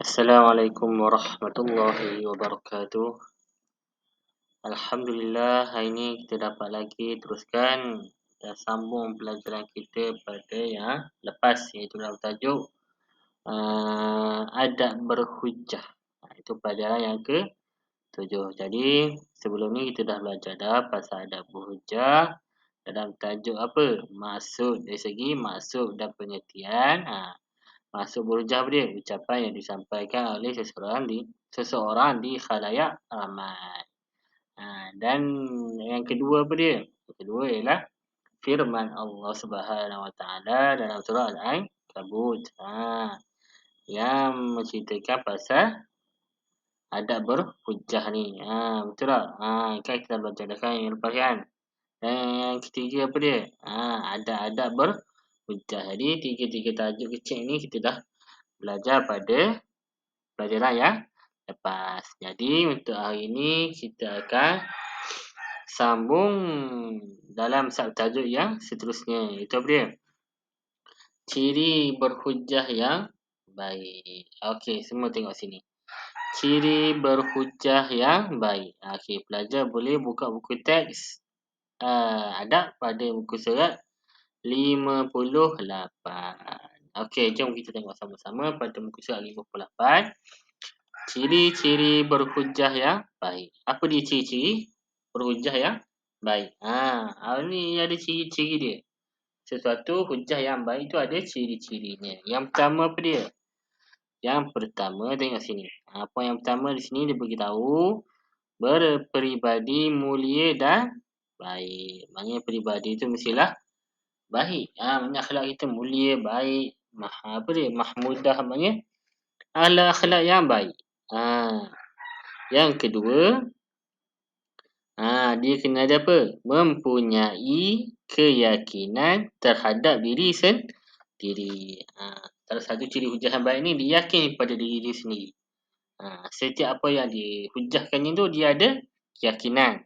Assalamualaikum warahmatullahi wabarakatuh. Alhamdulillah, hari ini kita dapat lagi teruskan dan sambung pelajaran kita pada yang lepas, iaitu dalam tajuk adab berhujjah. Itu pelajaran yang ke-7. Jadi, sebelum ni kita dah belajar dah pasal adab berhujjah dalam tajuk apa? Maksud, dari segi maksud dan pengertian. Maksud berhujjah apa dia? Ucapan yang disampaikan oleh seseorang di khalayak ramai. Dan yang kedua apa dia? Yang kedua ialah firman Allah Subhanahu Wa Taala dalam surah Al-Ankabut. Yang menceritakan pasal adab berhujjah ni. Betul tak? Kan kita belajar dah kan yang lepas kan? Dan yang ketiga apa dia? Adab-adab berhujjah. Jadi tiga-tiga tajuk kecil ni kita dah belajar pada pelajaran yang lepas. Jadi untuk hari ini kita akan sambung dalam subtajuk yang seterusnya. Itu apa dia? Ciri berhujjah yang baik. Okey, semua tengok sini. Ciri berhujjah yang baik. Okey, pelajar boleh buka buku teks adab pada muka surat 58. Okey, jom kita tengok sama-sama pada muka surat 58. Ciri-ciri berhujjah yang baik. Apa dia ciri-ciri berhujjah yang baik? Ni ada ciri-ciri dia. Sesuatu hujjah yang baik tu ada ciri-cirinya. Yang pertama apa dia? Yang pertama tengok sini. Poin yang pertama di sini dia beritahu berperibadi mulia dan baik. Maknanya peribadi itu mestilah baik. Maknanya akhlak kita mulia, baik, mahmudah, maknanya akhlak yang baik. Yang kedua, dia kena ada apa? Mempunyai keyakinan terhadap diri sendiri. Salah satu ciri hujjah yang baik ni, dia yakin pada diri dia sendiri. Setiap apa yang dihujjahkannya tu, dia ada keyakinan.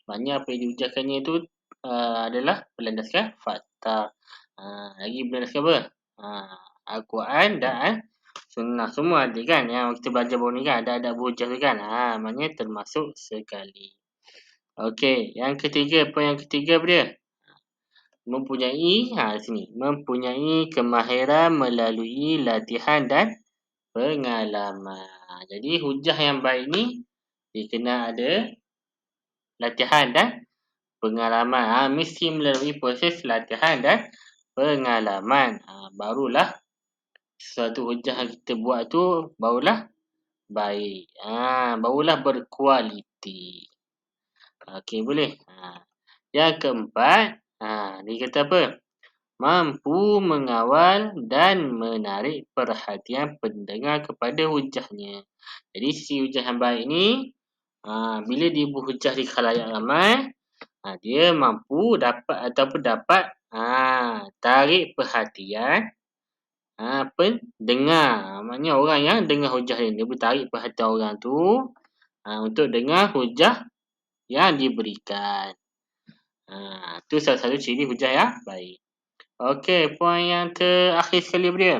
Maknanya apa yang dihujjahkannya tu adalah berlandaskan fakta. Lagi berlandaskan apa? Al-Quran dan Sunnah. Semua ada kan? Yang kita belajar baru ni kan? Ada berhujjah tu kan? Maknanya termasuk sekali. Okey, yang ketiga. Poin yang ketiga apa dia? Mempunyai, sini. Mempunyai kemahiran melalui latihan dan pengalaman. Jadi, hujjah yang baik ni, dia kena ada latihan dan pengalaman. Mesti melalui proses latihan dan pengalaman. Barulah sesuatu hujjah yang kita buat tu barulah baik. Barulah berkualiti. Okey, boleh. Yang keempat, dia kata apa? Mampu mengawal dan menarik perhatian pendengar kepada hujjahnya. Jadi, si hujjah yang baik ni, bila dia berhujjah di khalayak ramai, dia mampu dapat tarik perhatian pendengar. Maknanya orang yang dengar hujjah dia boleh tarik perhatian orang tu untuk dengar hujjah yang diberikan. Itu salah satu ciri hujjah yang baik. Okey, poin yang terakhir sekali apa dia?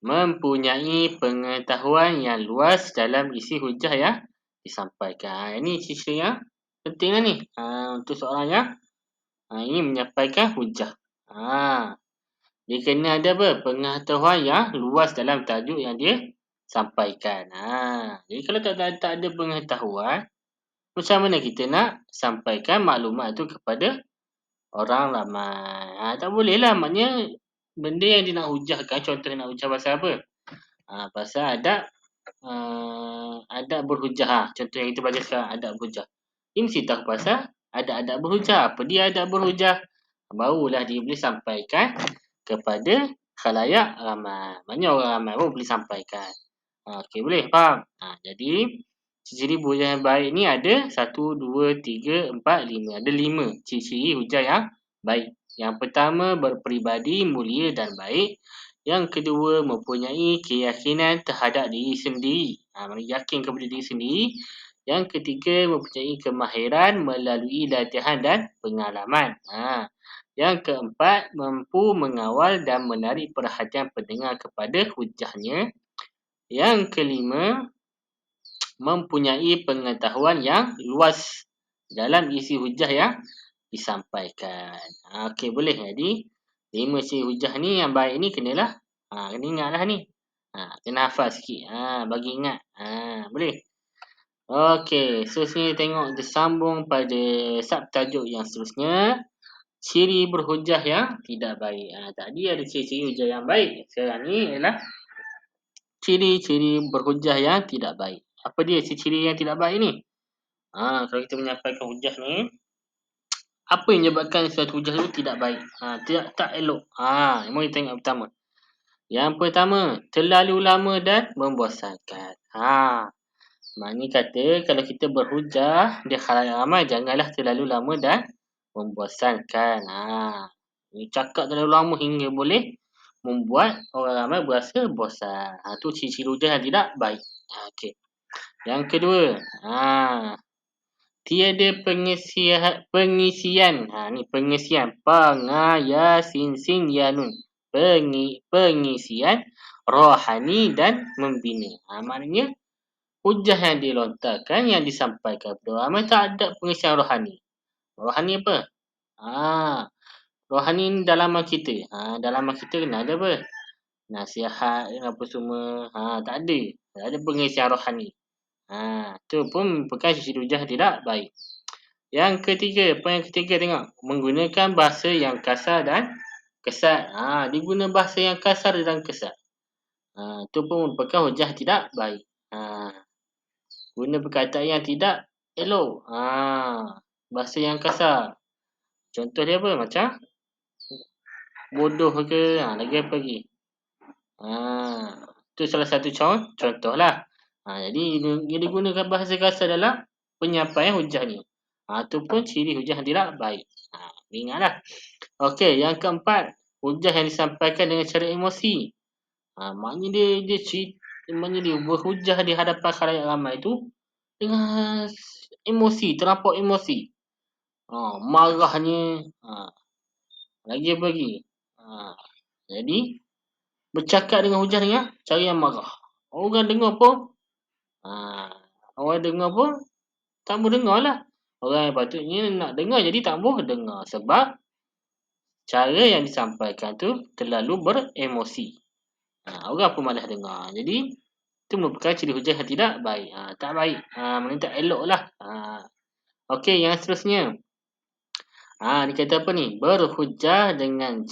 Mempunyai pengetahuan yang luas dalam isi hujjah yang disampaikan. Ini ciri yang penting lah ni. Untuk seorang yang ini menyampaikan hujjah. Dia kena ada apa? Pengetahuan yang luas dalam tajuk yang dia sampaikan. Jadi kalau tak ada pengetahuan, macam mana kita nak sampaikan maklumat tu kepada orang ramai? Tak boleh lah. Maknanya benda yang dia nak hujahkan, contoh nak hujah pasal apa? Pasal adab berhujah. Contoh yang kita belajar sekarang, adab berhujah. Dia mesti tahu pasal adab berhujah. Apa dia adab berhujah? Barulah dia boleh sampaikan kepada khalayak ramai. Maknanya orang ramai pun boleh sampaikan. Okey, boleh? Faham? Jadi, ciri-ciri hujah yang baik ni ada 1, 2, 3, 4, 5. Ada 5 ciri-ciri hujah yang baik. Yang pertama, berperibadi mulia dan baik. Yang kedua, mempunyai keyakinan terhadap diri sendiri. Maksudnya yakin kepada diri sendiri. Yang ketiga, mempunyai kemahiran melalui latihan dan pengalaman. Yang keempat, mampu mengawal dan menarik perhatian pendengar kepada hujahnya. Yang kelima, mempunyai pengetahuan yang luas dalam isi hujah yang disampaikan. Okey, boleh. Jadi, 5 isi hujah ni yang baik ni kenalah, kena ingatlah ni. Kena hafal sikit. Bagi ingat. Boleh? Okey, seterusnya tengok tersambung pada subtajuk yang seterusnya. Ciri berhujah yang tidak baik. Tadi ada ciri-ciri hujah yang baik. Sekarang ni ialah ciri-ciri berhujah yang tidak baik. Apa dia ciri-ciri yang tidak baik ni? Kalau kita menyampaikan hujah ni, apa yang menyebabkan suatu hujah itu tidak baik? Tak elok. Mari kita tengok pertama. Yang pertama, terlalu lama dan membosankan. Maknanya kata kalau kita berhujah di khalayak ramai, janganlah terlalu lama dan membosankan. Ni cakap terlalu lama hingga boleh membuat orang ramai berasa bosan. Tu ciri-ciri hujah yang tidak baik. Okey. Yang kedua, tiada pengisian. Ni pengisian. Pangayasinsin-yanun. Pengisian rohani dan membina. Maknanya hujah yang dilontarkan, yang disampaikan kepada ramai tak ada pengisian rohani. Rohani apa? Rohani ni dalaman kita. Dalaman kita kena ada apa? Nasihat apa semua. Tak ada. Tak ada pengisian rohani. Tu pun merupakan ciri hujah tidak baik. Yang ketiga, poin yang ketiga tengok. Menggunakan bahasa yang kasar dan kesat. Diguna bahasa yang kasar dan kesat. Tu pun merupakan hujah tidak baik. Guna perkataan yang tidak elok. Bahasa yang kasar. Contoh dia apa? Macam bodoh ke. Lagi apa lagi? Tu salah satu contohlah. Jadi dia digunakan bahasa kasar dalam penyampaian hujah ni. Tu pun ciri hujah yang tidak baik. Ingatlah. Okey, yang keempat, hujah yang disampaikan dengan cara emosi. Maknanya dia berhujah di hadapan khalayak ramai tu dengan emosi, terlampau emosi. Marahnya. Lagi apa lagi? Jadi bercakap dengan hujah dengan cara yang marah. Orang dengar pun tak mau dengar lah. Orang yang patutnya nak dengar jadi tak mau dengar. Sebab cara yang disampaikan tu terlalu beremosi. Orang pun malas dengar. Jadi itu merupakan ciri hujah yang tidak baik. Tak baik. Maknanya tak elok lah. Okey, yang seterusnya. Dia kata apa ni? Berhujah dengan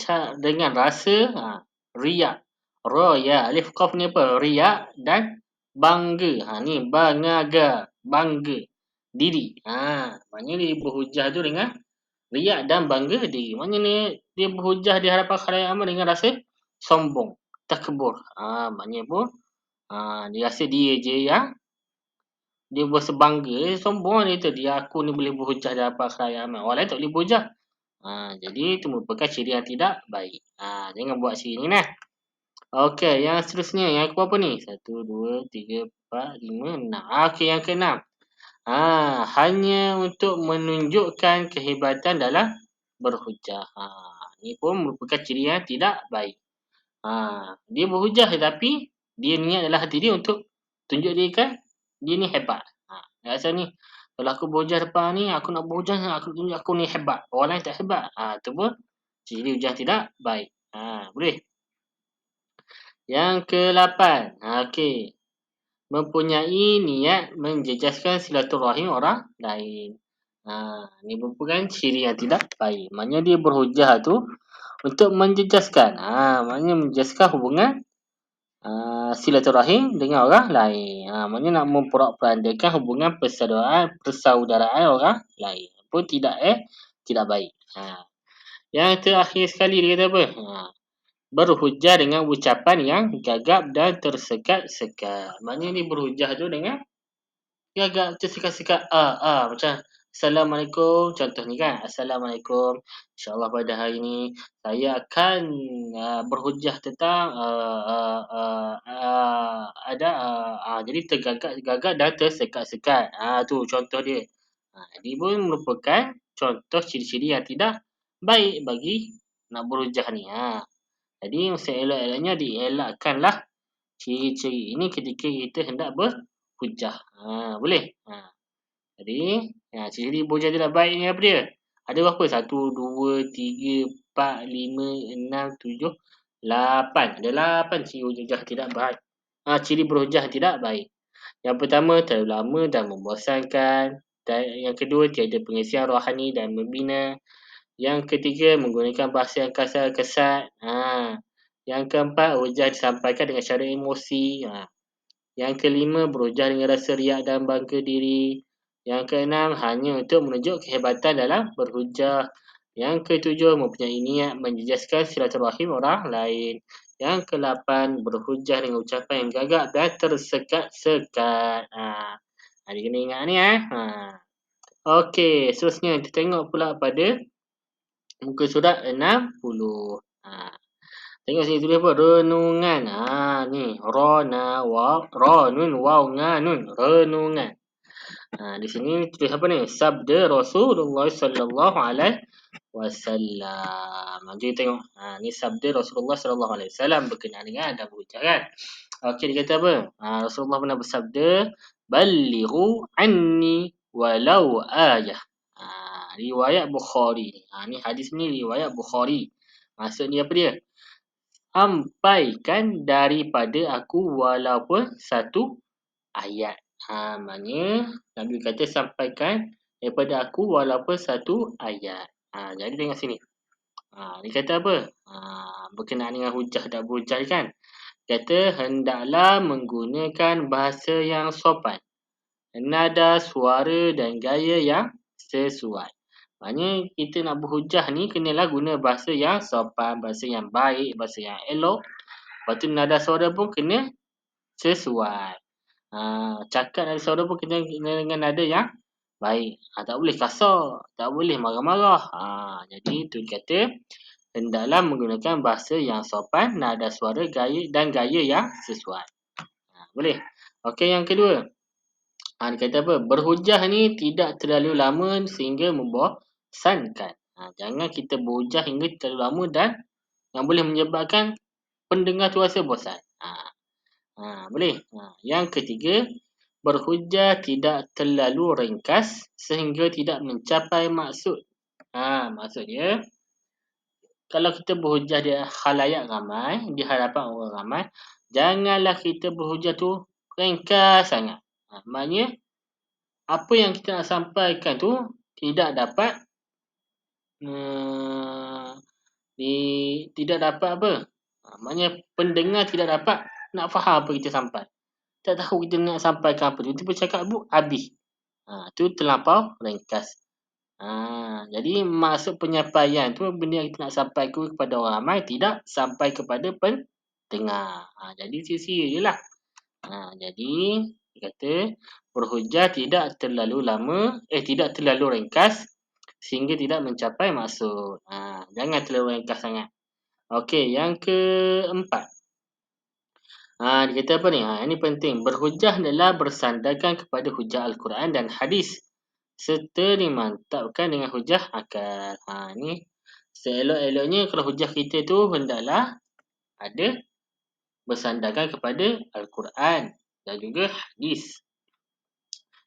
rasa riak. Roya. Alif qaf ni apa? Riak dan bangga. Ni bangga diri. Maknanya dia berhujah tu dengan riak dan bangga diri. Maknanya dia berhujah di hadapan khalayak ramai dengan rasa sombong, takbur. Maknanya apa? Dia rasa dia je yang dia berasa bangga, sombong dia tu. Aku ni boleh berhujah di hadapan khalayak ramai. Orang lain tak boleh berhujah. Jadi itu merupakan ciri yang tidak baik. Jangan buat ciri ni nah. Okey, yang seterusnya. Yang ke berapa ni? 1, 2, 3, 4, 5, 6. Okey, yang ke-6. Hanya untuk menunjukkan kehebatan dalam berhujah. Ini pun merupakan ciri yang tidak baik. Dia berhujah tetapi dia niat dalam hati dia untuk tunjuk dia kan dia ni hebat. Rasa ni kalau aku berhujah depan ni, aku nak berhujah, aku tunjuk aku ni hebat. Orang lain tak hebat. Tu pun ciri hujah tidak baik. Boleh. Yang ke-8. Okey. Mempunyai niat menjejaskan silaturahim orang lain. Ni merupakan ciri yang tidak baik. Maknanya dia berhujah tu untuk menjejaskan. Maknanya menjejaskan hubungan silaturahim dengan orang lain. Maknanya nak memperandakan hubungan persaudaraan orang lain. Pun tidak baik. Yang terakhir sekali dia kata apa? Berhujah dengan ucapan yang gagap dan tersekat-sekat. Maknanya ni berhujah tu dengan gagap tersekat-sekat. Macam Assalamualaikum. Contoh ni kan. Assalamualaikum. InsyaAllah pada hari ni saya akan berhujah tentang jadi tergagap dan tersekat-sekat. Tu contoh dia. Ini pun merupakan contoh ciri-ciri yang tidak baik bagi nak berhujah ni. Jadi seelok-eloknya dielakkanlah Ciri-ciri ini ketika kita hendak berhujah. Boleh? Jadi, ciri berhujah tidak baik ni apa dia? Ada berapa? 1, 2, 3, 4, 5, 6, 7, 8. Ada 8 ciri berhujah tidak baik. Ciri berhujah tidak baik. Yang pertama, terlalu lama dan membosankan. Dan yang kedua, tiada pengisian rohani dan membina. Yang ketiga, menggunakan bahasa yang kasar kesat. Yang keempat, hujah disampaikan dengan cara emosi. Yang kelima, berhujah dengan rasa riak dan bangga diri. Yang keenam, hanya untuk menunjuk kehebatan dalam berhujah. Yang ketujuh, mempunyai niat menjejaskan silaturahim orang lain. Yang ke-8, berhujah dengan ucapan yang gagap dan tersekat-sekat. Dia kena ingat ni. Okey, seterusnya kita tengok pula pada muka surat 60. Tengok sini tulis apa? Renungan. Ni. Ra nun waw nga nun. Renungan. Di sini tulis apa ni? Sabda Rasulullah sallallahu alaihi wasallam. Jadi tengok. Ni sabda Rasulullah sallallahu alaihi wasallam berkenaan dengan adab hujah kan. Okey, dia kata apa? Rasulullah pernah bersabda, "Ballighu anni walau ayah." Riwayat Bukhari. Ni hadis ni riwayat Bukhari. Maksudnya apa dia? Sampaikan daripada aku walaupun satu ayat. Maknanya Nabi kata sampaikan daripada aku walaupun satu ayat. Jadi tengok sini. Dia kata apa? Berkenaan dengan hujah dan berhujah kan. Kata hendaklah menggunakan bahasa yang sopan, nada suara dan gaya yang sesuai. Maknanya kita nak berhujah ni kenalah guna bahasa yang sopan, bahasa yang baik, bahasa yang elok. Lepas tu nada suara pun kena sesuai. Cakap nada suara pun kena dengan nada yang baik. Tak boleh kasar, tak boleh marah-marah. Jadi tu kata hendaklah menggunakan bahasa yang sopan, nada suara dan gaya yang sesuai. Boleh? Okey, yang kedua. Dia kata apa? Berhujah ni tidak terlalu lama sehingga membosankan. Jangan kita berhujah hingga terlalu lama dan yang boleh menyebabkan pendengar tu rasa bosan. Boleh? Yang ketiga, berhujah tidak terlalu ringkas sehingga tidak mencapai maksud. Maksud dia, kalau kita berhujah di khalayak ramai, di hadapan orang ramai, janganlah kita berhujah tu ringkas sangat. Maknanya, apa yang kita nak sampaikan tu tidak dapat tidak dapat apa? Maknanya pendengar tidak dapat nak faham apa kita sampai. Tak tahu kita nak sampaikan apa. Tiba-tiba cakap habis. Tu terlampau ringkas. Jadi maksud penyampaian tu benda yang kita nak sampaikan kepada orang ramai tidak sampai kepada pendengar. Jadi sia-sia je lah. Jadi dia kata berhujah tidak terlalu lama, tidak terlalu ringkas sehingga tidak mencapai maksud. Jangan terlalu ringkas sangat. Okey, yang keempat. Dia kata apa ni? Ini penting. Berhujah adalah bersandarkan kepada hujah Al-Quran dan hadis serta dimantapkan dengan hujah akal. Ni seelok-eloknya kalau hujah kita tu hendaklah ada bersandarkan kepada Al-Quran dan juga hadis.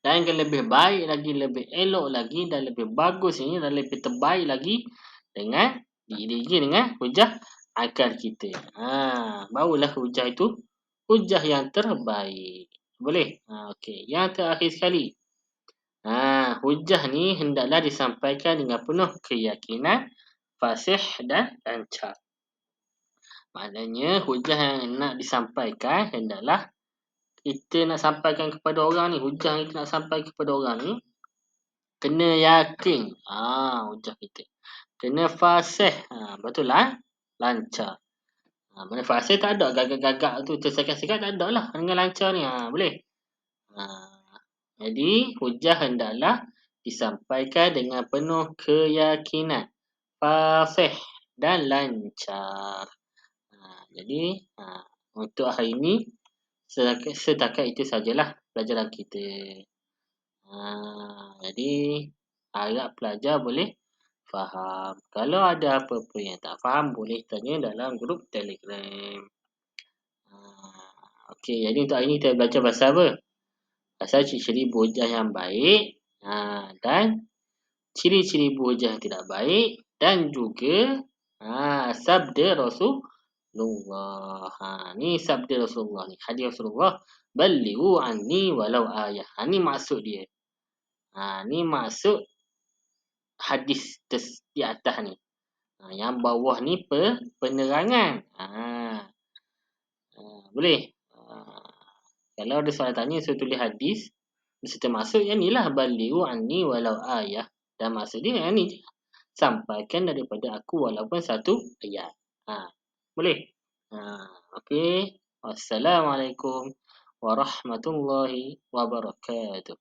Dan yang lebih baik lagi, lebih elok lagi dan lebih bagus ini dan lebih terbaik lagi dengan diiringi dengan hujah akal kita. Barulah hujah itu hujah yang terbaik. Boleh? Okey. Yang terakhir sekali. Hujah ni hendaklah disampaikan dengan penuh keyakinan, fasih dan lancar. Maknanya hujah yang nak disampaikan hendaklah kita nak sampaikan kepada orang ni, hujah yang kita nak sampaikan kepada orang ni kena yakin. Hujah kita. Kena fasih. Betul lah. Lancar. Mana fasih tak ada gagak-gagak tu tersekat-sekat tak ada lah dengan lancar ni. Boleh. Jadi hujah hendaklah disampaikan dengan penuh keyakinan, fasih dan lancar. Jadi untuk hari ini setakat itu sajalah pelajaran kita. Jadi harap pelajar boleh faham. Kalau ada apa-apa yang tak faham boleh tanya dalam grup Telegram. Okey, jadi untuk hari ni kita belajar pasal apa? Pasal ciri-ciri berhujah yang baik, dan ciri-ciri berhujah yang tidak baik dan juga sabda Rasulullah. Ni sabda Rasulullah ni, hadis Rasulullah, "Ballighu anni walau ayah." Ni maksud dia. Ni maksud hadis di atas ni. Yang bawah ni penerangan. Boleh? Kalau ada soalan tanya, saya tulis hadis beserta maksud yang ni lah, "Ballighu anni walau ayah." Dan maksud dia yang ni je. Sampaikan daripada aku walaupun satu ayat. Boleh? Okey. Wassalamualaikum warahmatullahi wabarakatuh.